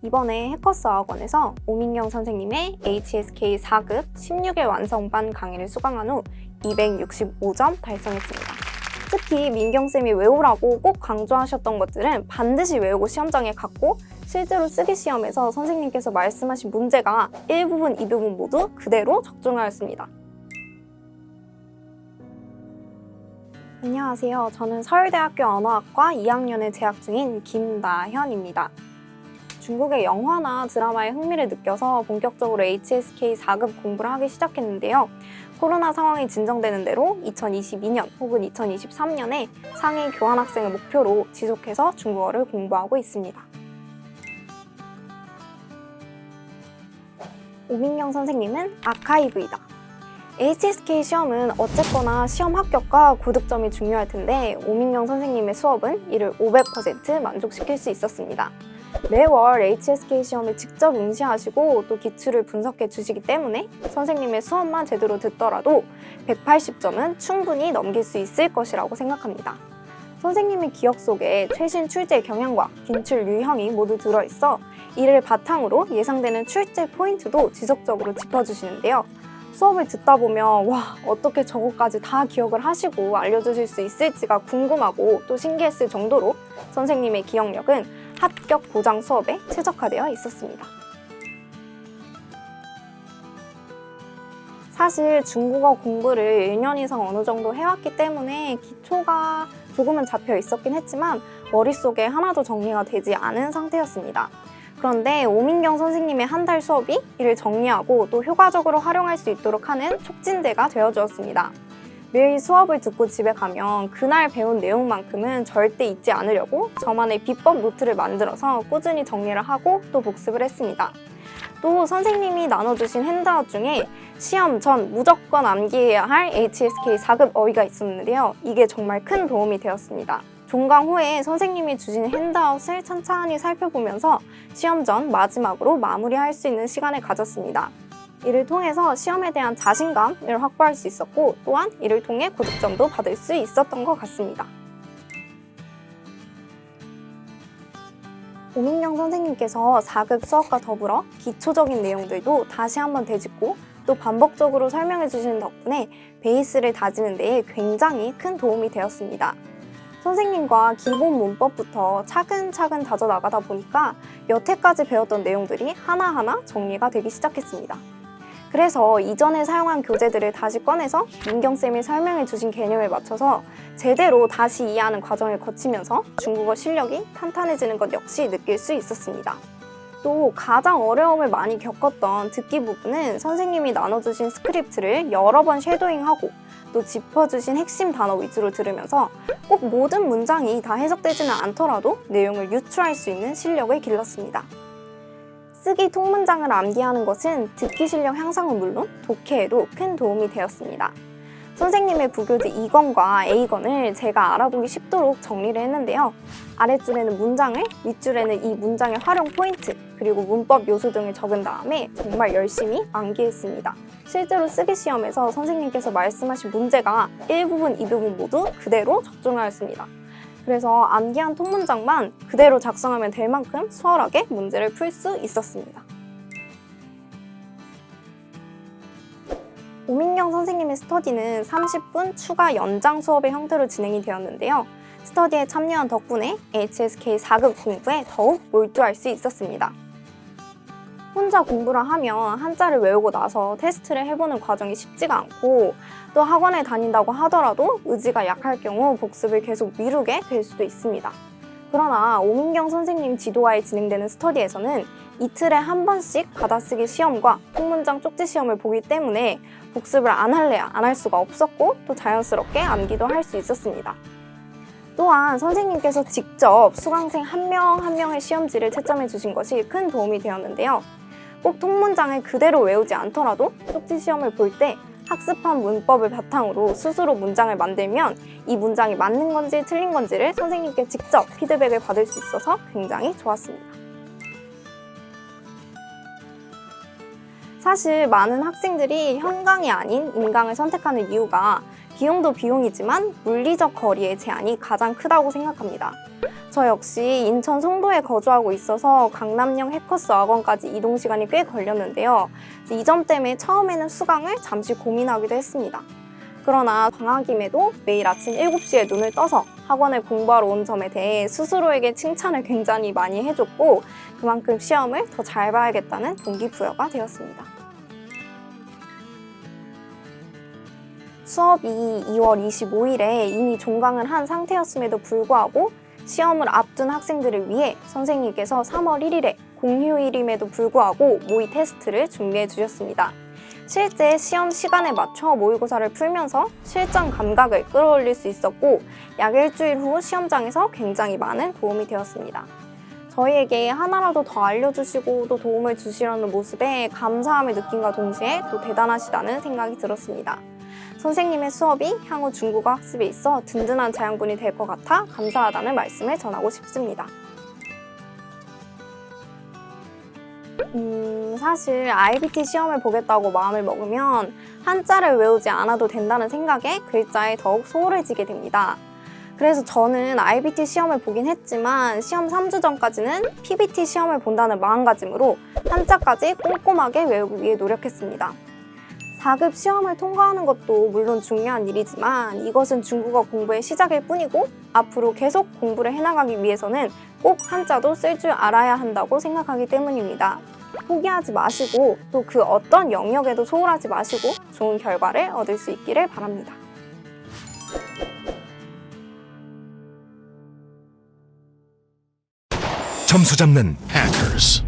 이번에 해커스 어학원에서 오민경 선생님의 HSK 4급 16일 완성반 강의를 수강한 후 265점 달성했습니다. 특히 민경쌤이 외우라고 꼭 강조하셨던 것들은 반드시 외우고 시험장에 갖고 실제로 쓰기 시험에서 선생님께서 말씀하신 문제가 1부분, 2부분 모두 그대로 적중하였습니다. 안녕하세요. 저는 서울대학교 언어학과 2학년에 재학 중인 김나현입니다. 중국의 영화나 드라마에 흥미를 느껴서 본격적으로 HSK 4급 공부를 하기 시작했는데요. 코로나 상황이 진정되는 대로 2022년 혹은 2023년에 상위 교환학생을 목표로 지속해서 중국어를 공부하고 있습니다. 오민경 선생님은 아카이브이다. HSK 시험은 어쨌거나 시험 합격과 고득점이 중요할 텐데 오민경 선생님의 수업은 이를 500% 만족시킬 수 있었습니다. 매월 HSK 시험을 직접 응시하시고 또 기출을 분석해 주시기 때문에 선생님의 수업만 제대로 듣더라도 180점은 충분히 넘길 수 있을 것이라고 생각합니다. 선생님의 기억 속에 최신 출제 경향과 긴출 유형이 모두 들어있어 이를 바탕으로 예상되는 출제 포인트도 지속적으로 짚어주시는데요. 수업을 듣다 보면 와, 어떻게 저것까지 다 기억을 하시고 알려주실 수 있을지가 궁금하고 또 신기했을 정도로 선생님의 기억력은 합격 보장 수업에 최적화되어 있었습니다. 사실 중국어 공부를 1년 이상 어느 정도 해왔기 때문에 기초가 조금은 잡혀 있었긴 했지만 머릿속에 하나도 정리가 되지 않은 상태였습니다. 그런데 오민경 선생님의 한 달 수업이 이를 정리하고 또 효과적으로 활용할 수 있도록 하는 촉진제가 되어주었습니다. 매일 수업을 듣고 집에 가면 그날 배운 내용만큼은 절대 잊지 않으려고 저만의 비법 노트를 만들어서 꾸준히 정리를 하고 또 복습을 했습니다. 또 선생님이 나눠주신 핸드아웃 중에 시험 전 무조건 암기해야 할 HSK 4급 어휘가 있었는데요. 이게 정말 큰 도움이 되었습니다. 종강 후에 선생님이 주신 핸드아웃을 천천히 살펴보면서 시험 전 마지막으로 마무리할 수 있는 시간을 가졌습니다. 이를 통해서 시험에 대한 자신감을 확보할 수 있었고 또한 이를 통해 고득점도 받을 수 있었던 것 같습니다. 오민경 선생님께서 4급 수업과 더불어 기초적인 내용들도 다시 한번 되짚고 또 반복적으로 설명해 주시는 덕분에 베이스를 다지는 데에 굉장히 큰 도움이 되었습니다. 선생님과 기본 문법부터 차근차근 다져나가다 보니까 여태까지 배웠던 내용들이 하나하나 정리가 되기 시작했습니다. 그래서 이전에 사용한 교재들을 다시 꺼내서 민경쌤이 설명해 주신 개념에 맞춰서 제대로 다시 이해하는 과정을 거치면서 중국어 실력이 탄탄해지는 것 역시 느낄 수 있었습니다. 또 가장 어려움을 많이 겪었던 듣기 부분은 선생님이 나눠주신 스크립트를 여러 번 쉐도잉하고 또 짚어주신 핵심 단어 위주로 들으면서 꼭 모든 문장이 다 해석되지는 않더라도 내용을 유추할 수 있는 실력을 길렀습니다. 쓰기 통문장을 암기하는 것은 듣기 실력 향상은 물론 독해에도 큰 도움이 되었습니다. 선생님의 부교재 2권과 A권을 제가 알아보기 쉽도록 정리를 했는데요. 아랫줄에는 문장을, 윗줄에는 이 문장의 활용 포인트, 그리고 문법 요소 등을 적은 다음에 정말 열심히 암기했습니다. 실제로 쓰기 시험에서 선생님께서 말씀하신 문제가 1부분, 2부분 모두 그대로 적중하였습니다. 그래서 암기한 통문장만 그대로 작성하면 될 만큼 수월하게 문제를 풀 수 있었습니다. 오민경 선생님의 스터디는 30분 추가 연장 수업의 형태로 진행이 되었는데요. 스터디에 참여한 덕분에 HSK 4급 공부에 더욱 몰두할 수 있었습니다. 혼자 공부를 하면 한자를 외우고 나서 테스트를 해보는 과정이 쉽지가 않고 또 학원에 다닌다고 하더라도 의지가 약할 경우 복습을 계속 미루게 될 수도 있습니다. 그러나 오민경 선생님 지도하에 진행되는 스터디에서는 이틀에 한 번씩 받아쓰기 시험과 통문장 쪽지 시험을 보기 때문에 복습을 안 할래야 안 할 수가 없었고 또 자연스럽게 암기도 할 수 있었습니다. 또한 선생님께서 직접 수강생 한 명 한 명의 시험지를 채점해 주신 것이 큰 도움이 되었는데요. 꼭 통문장을 그대로 외우지 않더라도 쪽지 시험을 볼 때 학습한 문법을 바탕으로 스스로 문장을 만들면 이 문장이 맞는 건지 틀린 건지를 선생님께 직접 피드백을 받을 수 있어서 굉장히 좋았습니다. 사실 많은 학생들이 현강이 아닌 인강을 선택하는 이유가 비용도 비용이지만 물리적 거리의 제한이 가장 크다고 생각합니다. 저 역시 인천 송도에 거주하고 있어서 강남역 해커스 학원까지 이동 시간이 꽤 걸렸는데요. 이 점 때문에 처음에는 수강을 잠시 고민하기도 했습니다. 그러나 방학임에도 매일 아침 7시에 눈을 떠서 학원을 공부하러 온 점에 대해 스스로에게 칭찬을 굉장히 많이 해줬고 그만큼 시험을 더 잘 봐야겠다는 동기부여가 되었습니다. 수업이 2월 25일에 이미 종강을 한 상태였음에도 불구하고 시험을 앞둔 학생들을 위해 선생님께서 3월 1일에 공휴일임에도 불구하고 모의 테스트를 준비해 주셨습니다. 실제 시험 시간에 맞춰 모의고사를 풀면서 실전 감각을 끌어올릴 수 있었고 약 일주일 후 시험장에서 굉장히 많은 도움이 되었습니다. 저희에게 하나라도 더 알려주시고 또 도움을 주시려는 모습에 감사함을 느낀과 동시에 또 대단하시다는 생각이 들었습니다. 선생님의 수업이 향후 중국어 학습에 있어 든든한 자양분이 될 것 같아 감사하다는 말씀을 전하고 싶습니다. 사실 IBT 시험을 보겠다고 마음을 먹으면 한자를 외우지 않아도 된다는 생각에 글자에 더욱 소홀해지게 됩니다. 그래서 저는 IBT 시험을 보긴 했지만 시험 3주 전까지는 PBT 시험을 본다는 마음가짐으로 한자까지 꼼꼼하게 외우기 위해 노력했습니다. 4급 시험을 통과하는 것도 물론 중요한 일이지만 이것은 중국어 공부의 시작일 뿐이고 앞으로 계속 공부를 해나가기 위해서는 꼭 한자도 쓸 줄 알아야 한다고 생각하기 때문입니다. 포기하지 마시고 또 그 어떤 영역에도 소홀하지 마시고 좋은 결과를 얻을 수 있기를 바랍니다. 점수 잡는 Hackers.